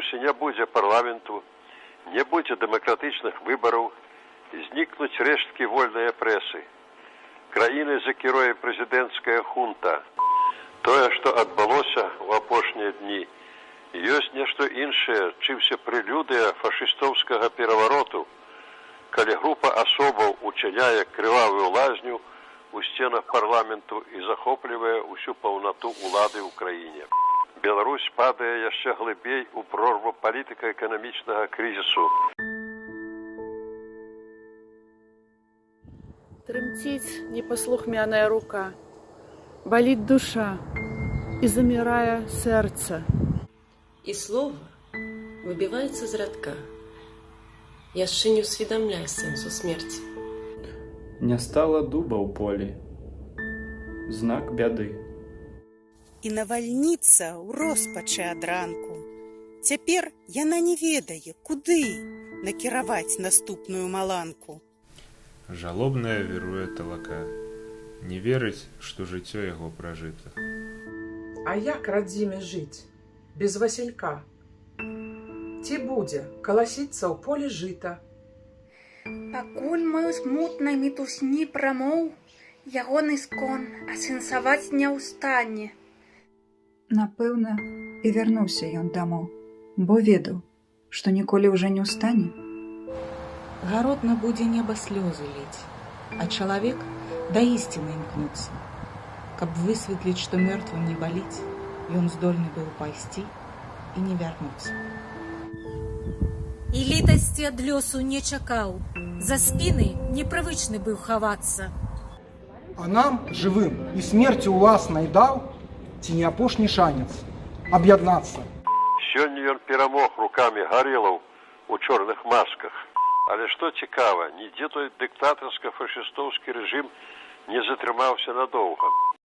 Беларусі не будзе парламенту, не будзе дэмакратычных выбараў, знікнуць рэшткі вольнай прэсы. Краінай закіруе прэзідэнцкая хунта. Тое, што адбылося ў апошнія дні, ёсць нешта іншае, чымся прэлюдыя фашыстоўскага перавароту, калі група асобаў учыняе крывавую лазню у сценах парламенту і захоплівае ўсю паўнату ўлады ў краіне. Беларусь падае яшчэ глыбей у прорву палітыка-эканамічнага крызісу. Трымціць непаслухмяная рука, баліць душа і замірае сэрца. І слова выбіваецца з радка, яшчэ не ўсведамляе сэнсу смерці. Не стала дуба ў полі, знак бяды. І навальніца ў роспачы ад ранку. Цяпер яна не ведае, куды накіраваць наступную маланку. Жалобная віруе талака, не верыць, што жыццё яго пражыта. А як радзіме жыць без Васілька? Ці будзе каласіцца ў полі жыта? Пакуль мы ў смутнай мітусні прамоў, ягоны скон асэнсаваць не ў стане. Напэўна, і вярнуўся ён дамоў, бо ведаў, што ніколі ўжо не ўстане. Гаротна будзе неба слёзы ліць, а чалавек да ісціны імкнуцца. Каб высветліць, што мёртвым не баліць, ён здольны быў пайсці і не вярнуцца. І літасці ад лёсу не чакаў, за спіны непрывычны быў хавацца. А нам, жывым, і смерцю ўласнай даў, ці не апошні шанец аб'яднацца. Сёння ён перамог рукамі гарэлаў у чорных масках. Але што цікава, нідзе той дыктатарска-фашыстоўскі рэжым не затрымаўся надоўга.